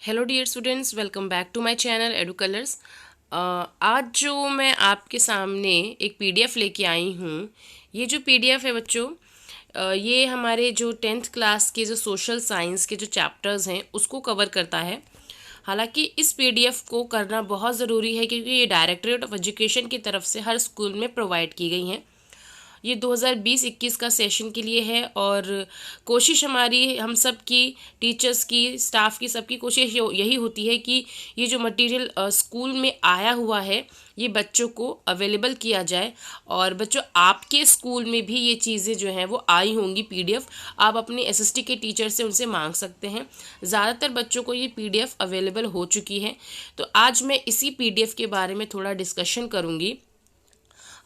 Hello dear students, welcome back to my channel Edu Colors. आज जो मैं आपके सामने एक पीडीएफ लेके आई हूँ, ये जो पीडीएफ है बच्चों, ये हमारे जो 10th क्लास के जो सोशल साइंस के जो चैप्टर्स हैं उसको कवर करता है। हालांकि इस पीडीएफ को करना बहुत ज़रूरी है क्योंकि ये डायरेक्टरेट ऑफ एजुकेशन की तरफ से हर स्कूल में प्रोवाइड की गई हैं। ये 2020-21 का सेशन के लिए है और कोशिश हमारी, हम सब की, टीचर्स की, स्टाफ की, सबकी कोशिश यही होती है कि ये जो मटेरियल स्कूल में आया हुआ है ये बच्चों को अवेलेबल किया जाए। और बच्चों, आपके स्कूल में भी ये चीज़ें जो हैं वो आई होंगी पीडीएफ, आप अपने एसएसटी के टीचर से उनसे मांग सकते हैं। ज़्यादातर बच्चों को ये पीडीएफ अवेलेबल हो चुकी है। तो आज मैं इसी पीडीएफ के बारे में थोड़ा डिस्कशन करूँगी।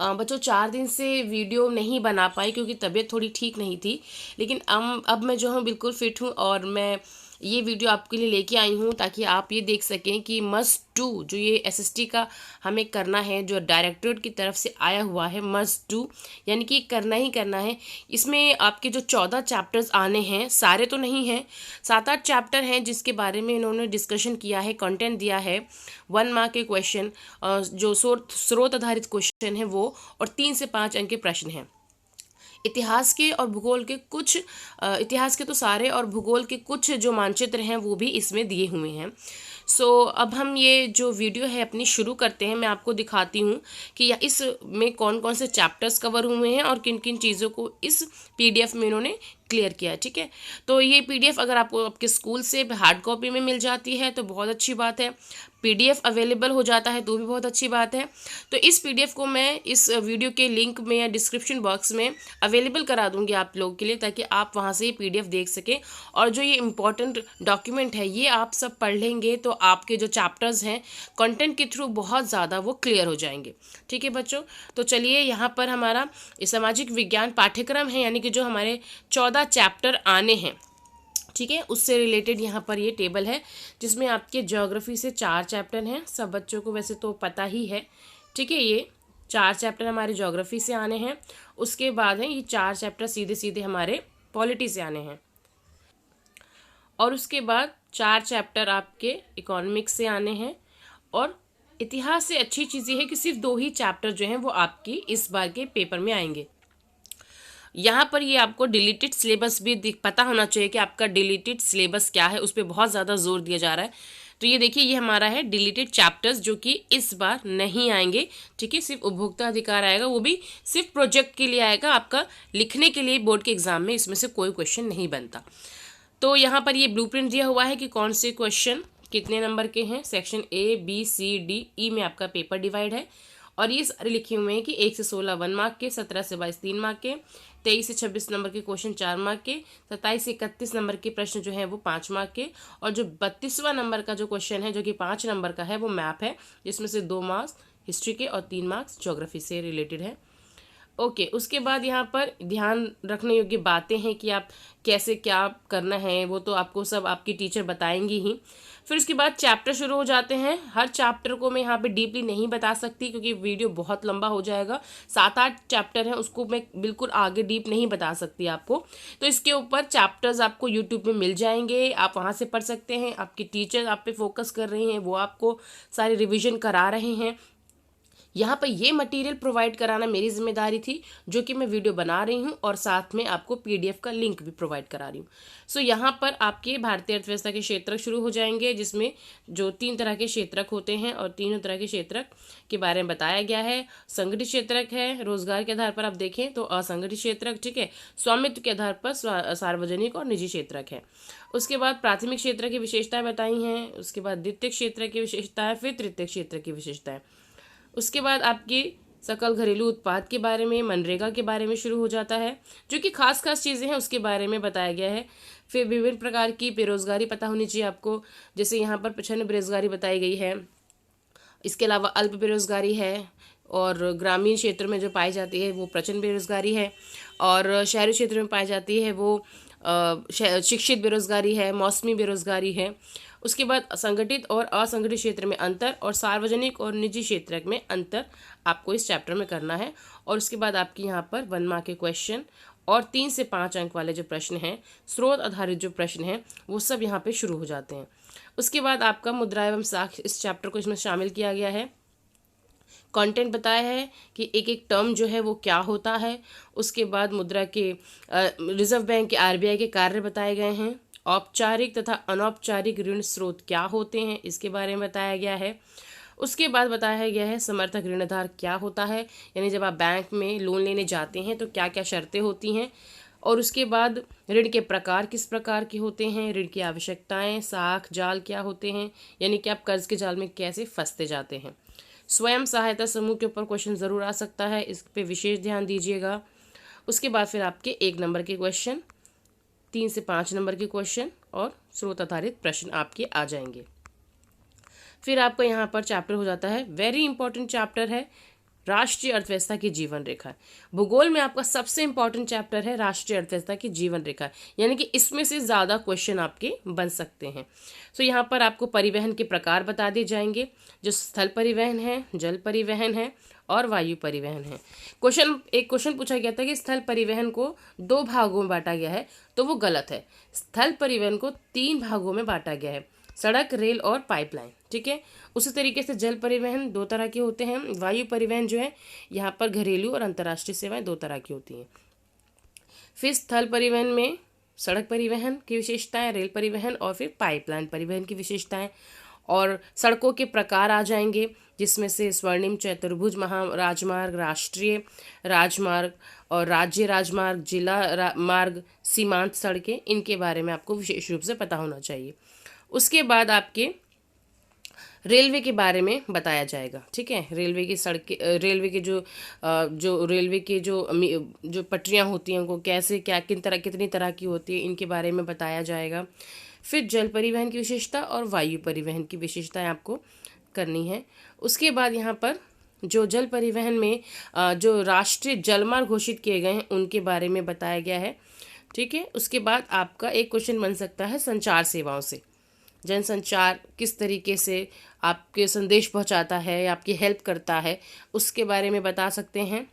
बच्चों, 4 दिन से वीडियो नहीं बना पाई क्योंकि तबीयत थोड़ी ठीक नहीं थी, लेकिन अब मैं जो हूँ बिल्कुल फिट हूँ और मैं ये वीडियो आपके लिए लेके आई हूँ ताकि आप ये देख सकें कि मस्ट डू जो ये एसएसटी का हमें करना है, जो डायरेक्टरेट की तरफ से आया हुआ है, मस्ट डू यानी कि करना ही करना है। इसमें आपके जो 14 चैप्टर्स आने हैं, सारे तो नहीं हैं, 7-8 चैप्टर हैं जिसके बारे में इन्होंने डिस्कशन किया है, कंटेंट दिया है। 1 मार्क के क्वेश्चन, जो स्रोत आधारित क्वेश्चन है वो, और 3 से 5 अंक के प्रश्न हैं। इतिहास के और भूगोल के कुछ, इतिहास के तो सारे और भूगोल के कुछ जो मानचित्र हैं वो भी इसमें दिए हुए हैं। अब हम ये जो वीडियो है अपनी शुरू करते हैं। मैं आपको दिखाती हूँ कि इस में कौन कौन से चैप्टर्स कवर हुए हैं और किन किन चीज़ों को इस पीडीएफ में इन्होंने क्लियर किया है। ठीक है, तो ये पीडीएफ अगर आपको आपके स्कूल से हार्ड कॉपी में मिल जाती है तो बहुत अच्छी बात है, पीडीएफ अवेलेबल हो जाता है तो भी बहुत अच्छी बात है। तो इस पीडीएफ को मैं इस वीडियो के लिंक में या डिस्क्रिप्शन बॉक्स में अवेलेबल करा दूंगी आप लोगों के लिए, ताकि आप वहाँ से ये पीडीएफ देख सकें। और जो ये इम्पॉर्टेंट डॉक्यूमेंट है ये आप सब पढ़ लेंगे तो आपके जो चैप्टर्स हैं कंटेंट के थ्रू बहुत ज़्यादा वो क्लियर हो जाएंगे। ठीक है बच्चों, तो चलिए, यहाँ पर हमारा सामाजिक विज्ञान पाठ्यक्रम है, यानी कि जो हमारे 14 चैप्टर आने हैं, ठीक है, उससे रिलेटेड यहाँ पर ये टेबल है जिसमें आपके ज्योग्राफी से 4 चैप्टर हैं। सब बच्चों को वैसे तो पता ही है। ठीक है, ये 4 चैप्टर हमारे ज्योग्राफी से आने हैं। उसके बाद है ये 4 चैप्टर सीधे सीधे हमारे पॉलिटी से आने हैं, और उसके बाद 4 चैप्टर आपके इकोनॉमिक्स से आने हैं। और इतिहास से अच्छी चीज़ ये है कि सिर्फ 2 ही चैप्टर जो हैं वो आपकी इस बार के पेपर में आएंगे। यहाँ पर ये आपको डिलीटेड सिलेबस भी पता होना चाहिए कि आपका डिलीटेड सिलेबस क्या है, उस पर बहुत ज़्यादा जोर दिया जा रहा है। तो ये देखिए, ये हमारा है डिलीटेड चैप्टर्स जो कि इस बार नहीं आएंगे। ठीक है, सिर्फ उपभोक्ता अधिकार आएगा, वो भी सिर्फ प्रोजेक्ट के लिए आएगा, आपका लिखने के लिए बोर्ड के एग्जाम में इसमें से कोई क्वेश्चन नहीं बनता। तो यहाँ पर ये ब्लूप्रिंट दिया हुआ है कि कौन से क्वेश्चन कितने नंबर के हैं। Section A, B, C, D, E में आपका पेपर डिवाइड है, और ये सारे लिखे हुए हैं कि 1 से 16 1 मार्क के, 17 से 22 3 मार्क के, 23 से 26 नंबर के क्वेश्चन 4 मार्क के, 27 से 31 नंबर के प्रश्न जो हैं वो 5 मार्क के, और जो 32वां नंबर का जो क्वेश्चन है जो कि 5 नंबर का है वो मैप है, जिसमें से 2 मार्क्स हिस्ट्री के और 3 मार्क्स ज्योग्राफी से रिलेटेड है। ओके, उसके बाद यहाँ पर ध्यान रखने योग्य बातें हैं कि आप कैसे क्या करना है, वो तो आपको सब आपकी टीचर बताएंगी ही। फिर उसके बाद चैप्टर शुरू हो जाते हैं। हर चैप्टर को मैं यहाँ पे डीपली नहीं बता सकती क्योंकि वीडियो बहुत लंबा हो जाएगा। 7-8 चैप्टर हैं, उसको मैं बिल्कुल आगे डीप नहीं बता सकती आपको। तो इसके ऊपर चैप्टर्स आपको यूट्यूब में मिल जाएंगे, आप वहाँ से पढ़ सकते हैं। आपके टीचर आप पे फोकस कर रहे हैं, वो आपको सारी रिविजन करा रहे हैं। यहाँ पर ये मटेरियल प्रोवाइड कराना मेरी जिम्मेदारी थी, जो कि मैं वीडियो बना रही हूँ और साथ में आपको पीडीएफ का लिंक भी प्रोवाइड करा रही हूँ। यहाँ पर आपके भारतीय अर्थव्यवस्था के क्षेत्रक शुरू हो जाएंगे, जिसमें जो 3 तरह के क्षेत्रक होते हैं और तीनों तरह के क्षेत्रक के बारे में बताया गया है। संगठित क्षेत्रक है, रोजगार के आधार पर आप देखें तो असंगठित क्षेत्रक, ठीक है, स्वामित्व के आधार पर सार्वजनिक और निजी क्षेत्रक है। उसके बाद प्राथमिक क्षेत्र की विशेषताएं बताई हैं, उसके बाद द्वितीय क्षेत्र की विशेषताएं, फिर तृतीय क्षेत्र की विशेषताएं। उसके बाद आपकी सकल घरेलू उत्पाद के बारे में, मनरेगा के बारे में शुरू हो जाता है, जो कि खास चीज़ें हैं उसके बारे में बताया गया है। फिर विभिन्न प्रकार की बेरोजगारी पता होनी चाहिए आपको, जैसे यहाँ पर प्रच्छन्न बेरोजगारी बताई गई है। इसके अलावा अल्प बेरोजगारी है, और ग्रामीण क्षेत्र में जो पाई जाती है वो प्रचंड बेरोजगारी है, और शहरी क्षेत्र में पाई जाती है वो शिक्षित बेरोजगारी है, मौसमी बेरोजगारी है। उसके बाद संगठित और असंगठित क्षेत्र में अंतर, और सार्वजनिक और निजी क्षेत्र में अंतर आपको इस चैप्टर में करना है। और उसके बाद आपकी यहाँ पर 1 मार्क के क्वेश्चन और 3 से 5 अंक वाले जो प्रश्न हैं, स्रोत आधारित जो प्रश्न हैं, वो सब यहाँ पे शुरू हो जाते हैं। उसके बाद आपका मुद्रा एवं साक्ष्य, इस चैप्टर को इसमें शामिल किया गया है। कंटेंट बताया है कि एक एक टर्म जो है वो क्या होता है। उसके बाद मुद्रा के रिजर्व बैंक के आरबीआई के कार्य बताए गए हैं। औपचारिक तथा अनौपचारिक ऋण स्रोत क्या होते हैं, इसके बारे में बताया गया है। उसके बाद बताया गया है समर्थक ऋणधार क्या होता है, यानी जब आप बैंक में लोन लेने जाते हैं तो क्या क्या शर्तें होती हैं। और उसके बाद ऋण के प्रकार किस प्रकार के होते हैं, ऋण की आवश्यकताएं, साख जाल क्या होते हैं, यानी कि आप कर्ज के जाल में कैसे फंसते जाते हैं। स्वयं सहायता समूह के ऊपर क्वेश्चन ज़रूर आ सकता है, इस पे विशेष ध्यान दीजिएगा। उसके बाद फिर आपके 1 नंबर के क्वेश्चन, 3 से 5 नंबर के क्वेश्चन और स्रोत आधारित प्रश्न आपके आ जाएंगे। फिर आपका यहाँ पर चैप्टर हो जाता है, वेरी इंपॉर्टेंट चैप्टर है, राष्ट्रीय अर्थव्यवस्था की जीवन रेखा। भूगोल में आपका सबसे इंपॉर्टेंट चैप्टर है राष्ट्रीय अर्थव्यवस्था की जीवन रेखा, यानी कि इसमें से ज़्यादा क्वेश्चन आपके बन सकते हैं। सो यहाँ पर आपको परिवहन के प्रकार बता दिए जाएंगे, जो स्थल परिवहन है, जल परिवहन है और वायु परिवहन है। एक क्वेश्चन पूछा गया था कि स्थल परिवहन को 2 भागों में बांटा गया है, तो वो गलत है। स्थल परिवहन को 3 भागों में बांटा गया है, सड़क, रेल और पाइपलाइन। ठीक है। उसी तरीके से जल परिवहन 2 तरह के होते हैं। वायु परिवहन जो है यहाँ पर घरेलू और अंतर्राष्ट्रीय सेवाएं 2 तरह की होती हैं। फिर स्थल परिवहन में सड़क परिवहन की विशेषताएं, रेल परिवहन और फिर पाइपलाइन परिवहन की विशेषताएं। और सड़कों के प्रकार आ जाएंगे, जिसमें से स्वर्णिम चतुर्भुज महाराजमार्ग, राष्ट्रीय राजमार्ग और राज्य राजमार्ग, जिला मार्ग, सीमांत सड़कें, इनके बारे में आपको विशेष रूप से पता होना चाहिए। उसके बाद आपके रेलवे के बारे में बताया जाएगा। ठीक है। रेलवे की सड़कें, रेलवे के जो रेलवे के जो पटरियां होती हैं, उनको कैसे कितनी तरह की होती है, इनके बारे में बताया जाएगा। फिर जल परिवहन की विशेषता और वायु परिवहन की विशेषताएं आपको करनी है। उसके बाद यहाँ पर जो जल परिवहन में जो राष्ट्रीय जलमार्ग घोषित किए गए हैं, उनके बारे में बताया गया है। ठीक है। उसके बाद आपका एक क्वेश्चन बन सकता है संचार सेवाओं से, जनसंचार किस तरीके से आपके संदेश पहुंचाता है, आपकी हेल्प करता है, उसके बारे में बता सकते हैं।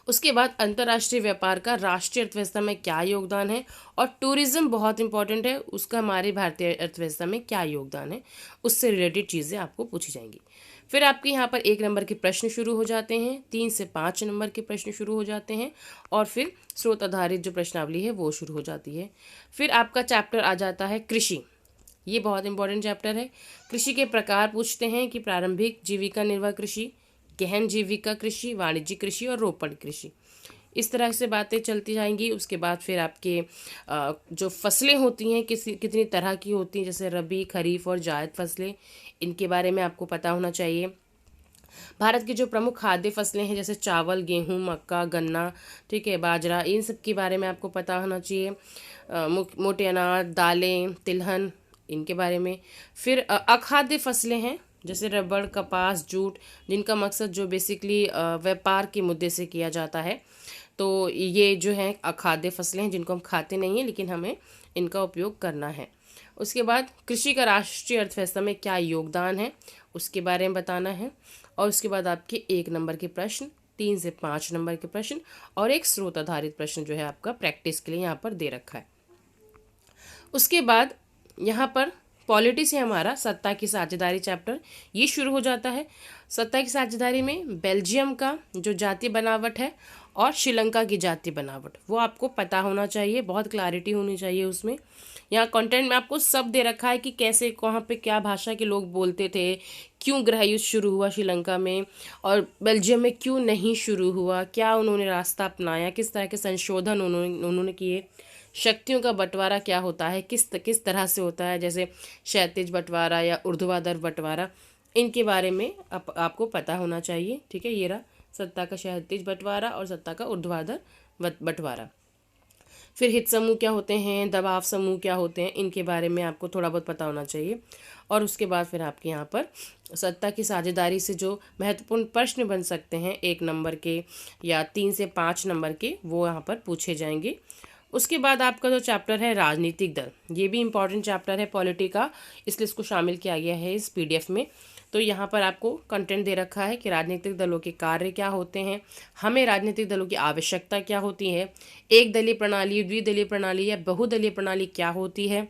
उसके बाद अंतर्राष्ट्रीय व्यापार का राष्ट्रीय अर्थव्यवस्था में क्या योगदान है, और टूरिज्म बहुत इंपॉर्टेंट है, उसका हमारी भारतीय अर्थव्यवस्था में क्या योगदान है, उससे रिलेटेड चीज़ें आपको पूछी जाएंगी। फिर आपके यहाँ पर 1 नंबर के प्रश्न शुरू हो जाते हैं, 3 से 5 नंबर के प्रश्न शुरू हो जाते हैं, और फिर स्रोत आधारित जो प्रश्नावली है वो शुरू हो जाती है। फिर आपका चैप्टर आ जाता है कृषि। ये बहुत इंपॉर्टेंट चैप्टर है। कृषि के प्रकार पूछते हैं कि प्रारंभिक जीविका निर्वाह कृषि, गहन जीविका कृषि, वाणिज्यिक कृषि और रोपण कृषि, इस तरह से बातें चलती जाएंगी। उसके बाद फिर आपके जो फसलें होती हैं कितनी तरह की होती हैं, जैसे रबी, खरीफ और जायद फसलें, इनके बारे में आपको पता होना चाहिए। भारत की जो प्रमुख खाद्य फसलें हैं, जैसे चावल, गेहूं, मक्का, गन्ना, ठीक है, बाजरा, इन सब के बारे में आपको पता होना चाहिए। मोटे अनाज, दालें, तिलहन, इनके बारे में। फिर अखाद्य फसलें हैं, जैसे रबड़, कपास, जूट, जिनका मकसद जो बेसिकली व्यापार के मुद्दे से किया जाता है, तो ये जो है अखाद्य फसलें हैं, जिनको हम खाते नहीं हैं, लेकिन हमें इनका उपयोग करना है। उसके बाद कृषि का राष्ट्रीय अर्थव्यवस्था में क्या योगदान है, उसके बारे में बताना है। और उसके बाद आपके 1 नंबर के प्रश्न, 3 से 5 नंबर के प्रश्न और एक स्रोत आधारित प्रश्न जो है आपका प्रैक्टिस के लिए यहाँ पर दे रखा है। उसके बाद यहाँ पर पॉलिटी से हमारा सत्ता की साझेदारी चैप्टर ये शुरू हो जाता है। सत्ता की साझेदारी में बेल्जियम का जो जातीय बनावट है और श्रीलंका की जातीय बनावट, वो आपको पता होना चाहिए, बहुत क्लैरिटी होनी चाहिए उसमें। यहाँ कंटेंट में आपको सब दे रखा है कि कैसे, कहाँ पे क्या भाषा के लोग बोलते थे, क्यों गृह युद्ध शुरू हुआ श्रीलंका में और बेल्जियम में क्यों नहीं शुरू हुआ, क्या उन्होंने रास्ता अपनाया, किस तरह के संशोधन उन्होंने किए, शक्तियों का बंटवारा क्या होता है, किस तरह से होता है, जैसे क्षैतिज बंटवारा या ऊर्ध्वाधर बंटवारा, इनके बारे में आपको पता होना चाहिए। ठीक है। ये रहा सत्ता का क्षैतिज बंटवारा और सत्ता का ऊर्ध्वाधर बंटवारा। फिर हित समूह क्या होते हैं, दबाव समूह क्या होते हैं, इनके बारे में आपको थोड़ा बहुत पता होना चाहिए। और उसके बाद फिर आपके यहाँ पर सत्ता की साझेदारी से जो महत्वपूर्ण प्रश्न बन सकते हैं 1 नंबर के या 3 से 5 नंबर के, वो यहाँ पर पूछे जाएंगे। उसके बाद आपका जो चैप्टर है राजनीतिक दल, ये भी इम्पॉर्टेंट चैप्टर है पॉलिटी का, इसलिए इसको शामिल किया गया है इस PDF में। तो यहाँ पर आपको कंटेंट दे रखा है कि राजनीतिक दलों के कार्य क्या होते हैं, हमें राजनीतिक दलों की आवश्यकता क्या होती है, एक दलीय प्रणाली, द्विदलीय प्रणाली या बहुदलीय प्रणाली क्या होती है,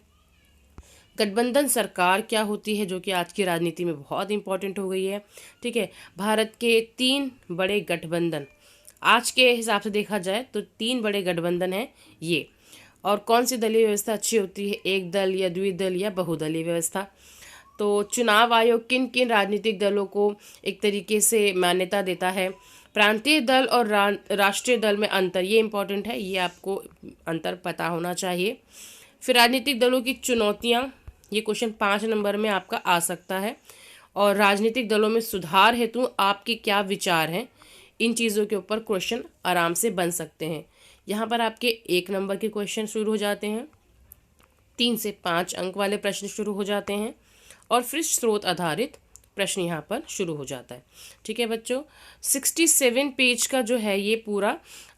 गठबंधन सरकार क्या होती है जो कि आज की राजनीति में बहुत इंपॉर्टेंट हो गई है। ठीक है, भारत के 3 बड़े गठबंधन, आज के हिसाब से देखा जाए तो 3 बड़े गठबंधन हैं ये। और कौन सी दलीय व्यवस्था अच्छी होती है, एक दल या द्विदल या बहुदलीय व्यवस्था। तो चुनाव आयोग किन किन राजनीतिक दलों को एक तरीके से मान्यता देता है, प्रांतीय दल और राष्ट्रीय दल में अंतर, ये इंपॉर्टेंट है, ये आपको अंतर पता होना चाहिए। फिर राजनीतिक दलों की चुनौतियाँ, ये क्वेश्चन 5 नंबर में आपका आ सकता है। और राजनीतिक दलों में सुधार हेतु आपके क्या विचार हैं, इन चीज़ों के ऊपर क्वेश्चन आराम से बन सकते हैं। यहाँ पर आपके 1 नंबर के क्वेश्चन शुरू हो जाते हैं, 3 से 5 अंक वाले प्रश्न शुरू हो जाते हैं, और फिर स्रोत आधारित प्रश्न यहाँ पर शुरू हो जाता है। ठीक है बच्चों, 67 पेज का जो है ये पूरा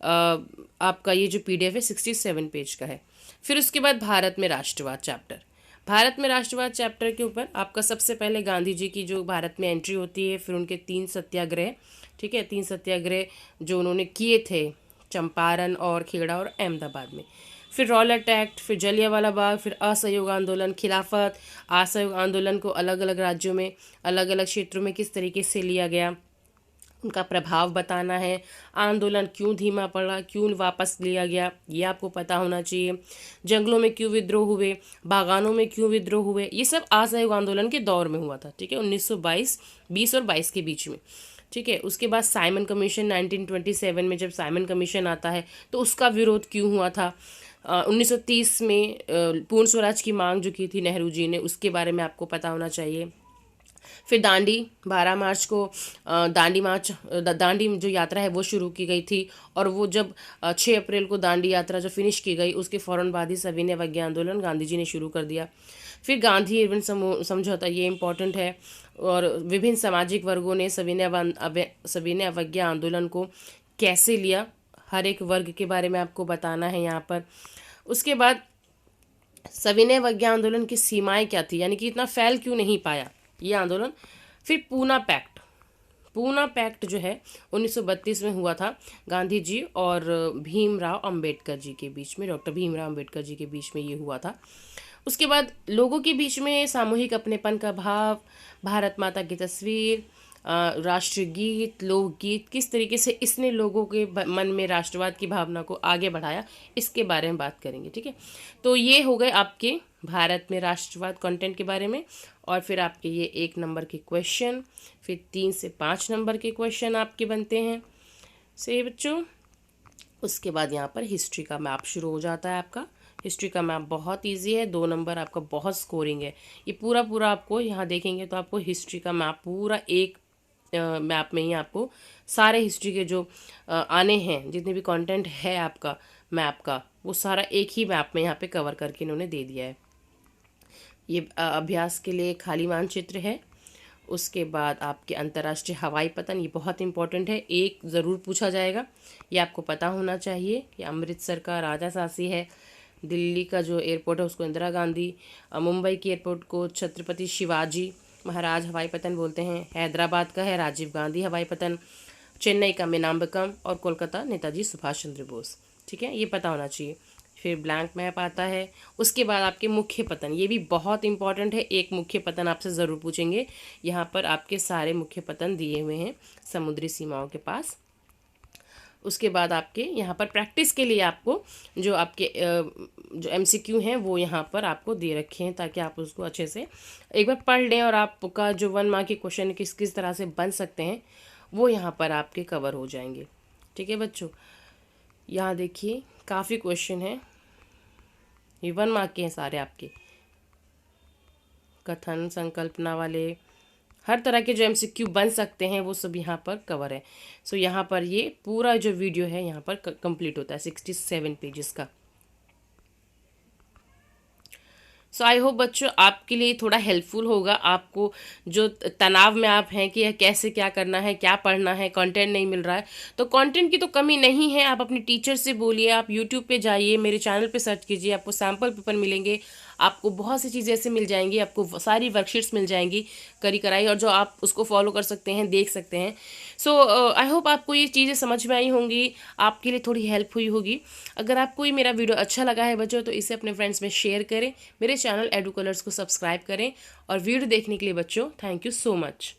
आपका ये जो PDF है 67 पेज का है। फिर उसके बाद भारत में राष्ट्रवाद चैप्टर, भारत में राष्ट्रवाद चैप्टर के ऊपर आपका सबसे पहले गांधी जी की जो भारत में एंट्री होती है, फिर उनके 3 सत्याग्रह। ठीक है, 3 सत्याग्रह जो उन्होंने किए थे चंपारण और खेड़ा और अहमदाबाद में, फिर रॉलेट एक्ट, फिर जलियांवाला बाग, फिर असहयोग आंदोलन, खिलाफत, असहयोग आंदोलन को अलग अलग राज्यों में, अलग अलग क्षेत्रों में किस तरीके से लिया गया, उनका प्रभाव बताना है, आंदोलन क्यों धीमा पड़ा, क्यों वापस लिया गया, ये आपको पता होना चाहिए, जंगलों में क्यों विद्रोह हुए, बागानों में क्यों विद्रोह हुए, ये सब असहयोग आंदोलन के दौर में हुआ था। ठीक है, 1922, 20 और 22 के बीच में। ठीक है, उसके बाद साइमन कमीशन 1927 में जब साइमन कमीशन आता है तो उसका विरोध क्यों हुआ था। 1930 में पूर्ण स्वराज की मांग जो की थी नेहरू जी ने, उसके बारे में आपको पता होना चाहिए। फिर दांडी, 12 मार्च को दांडी जो यात्रा है वो शुरू की गई थी, और वो जब 6 अप्रैल को दांडी यात्रा जो फिनिश की गई उसके फ़ौरन बाद ही सविनय अवज्ञा आंदोलन गांधी जी ने शुरू कर दिया। फिर गांधी इरविन समझौता, ये इंपॉर्टेंट है, और विभिन्न सामाजिक वर्गों ने सविनय अवज्ञा आंदोलन को कैसे लिया, हर एक वर्ग के बारे में आपको बताना है यहाँ पर। उसके बाद सविनय अवज्ञा आंदोलन की सीमाएं क्या थी, यानी कि इतना फैल क्यों नहीं पाया ये आंदोलन। फिर पूना पैक्ट जो है 1932 में हुआ था गांधी जी और भीमराव अंबेडकर जी के बीच में, डॉक्टर भीमराव अंबेडकर जी के बीच में ये हुआ था। उसके बाद लोगों के बीच में सामूहिक अपनेपन का भाव, भारत माता की तस्वीर, राष्ट्रीय गीत, लोकगीत, किस तरीके से इसने लोगों के मन में राष्ट्रवाद की भावना को आगे बढ़ाया, इसके बारे में बात करेंगे। ठीक है, तो ये हो गए आपके भारत में राष्ट्रवाद कंटेंट के बारे में। और फिर आपके ये 1 नंबर के क्वेश्चन, फिर 3 से 5 नंबर के क्वेश्चन आपके बनते हैं। सही बच्चों, उसके बाद यहाँ पर हिस्ट्री का मैप शुरू हो जाता है आपका। हिस्ट्री का मैप बहुत इजी है, 2 नंबर आपका बहुत स्कोरिंग है। ये पूरा आपको यहाँ देखेंगे तो आपको हिस्ट्री का मैप पूरा एक मैप में ही आपको सारे हिस्ट्री के जो आने हैं, जितने भी कंटेंट है आपका मैप का, वो सारा एक ही मैप में यहाँ पे कवर करके इन्होंने दे दिया है। ये अभ्यास के लिए खाली मानचित्र है। उसके बाद आपके अंतर्राष्ट्रीय हवाई पतन, ये बहुत इंपॉर्टेंट है, एक ज़रूर पूछा जाएगा, ये आपको पता होना चाहिए। ये अमृतसर का राजासासी है, दिल्ली का जो एयरपोर्ट है उसको इंदिरा गांधी, मुंबई के एयरपोर्ट को छत्रपति शिवाजी महाराज हवाई पतन बोलते हैं, हैदराबाद का है राजीव गांधी हवाई पतन, चेन्नई का मीनाम्बकम, और कोलकाता नेताजी सुभाष चंद्र बोस। ठीक है, ये पता होना चाहिए। फिर ब्लैंक मैप आता है। उसके बाद आपके मुख्य पतन, ये भी बहुत इंपॉर्टेंट है, एक मुख्य पतन आपसे ज़रूर पूछेंगे। यहाँ पर आपके सारे मुख्य पतन दिए हुए हैं समुद्री सीमाओं के पास। उसके बाद आपके यहाँ पर प्रैक्टिस के लिए आपको जो आपके जो MCQ हैं वो यहाँ पर आपको दे रखे हैं, ताकि आप उसको अच्छे से एक बार पढ़ लें, और आपका जो 1 मार्क के क्वेश्चन किस किस तरह से बन सकते हैं वो यहाँ पर आपके कवर हो जाएंगे। ठीक है बच्चों, यहाँ देखिए काफ़ी क्वेश्चन हैं, ये 1 मार्क के हैं सारे आपके, कथन संकल्पना वाले, हर तरह के जो MCQ बन सकते हैं वो सब यहाँ पर कवर है। सो यहाँ पर ये पूरा जो वीडियो है यहाँ पर कंप्लीट होता है 67 पेजेस का। सो आई होप बच्चों आपके लिए थोड़ा हेल्पफुल होगा, आपको जो तनाव में आप हैं कि यह कैसे क्या करना है, क्या पढ़ना है, कंटेंट नहीं मिल रहा है, तो कंटेंट की तो कमी नहीं है। आप अपने टीचर से बोलिए, आप यूट्यूब पे जाइए, मेरे चैनल पे सर्च कीजिए, आपको सैम्पल पेपर मिलेंगे, आपको बहुत सी चीज़ें ऐसे मिल जाएंगी, आपको सारी वर्कशीट्स मिल जाएंगी करी कराई, और जो आप उसको फॉलो कर सकते हैं, देख सकते हैं। सो आई होप आपको ये चीज़ें समझ में आई होंगी, आपके लिए थोड़ी हेल्प हुई होगी। अगर आपको ये मेरा वीडियो अच्छा लगा है बच्चों, तो इसे अपने फ्रेंड्स में शेयर करें, मेरे चैनल एडू कलर्स को सब्सक्राइब करें, और वीडियो देखने के लिए बच्चों थैंक यू सो मच।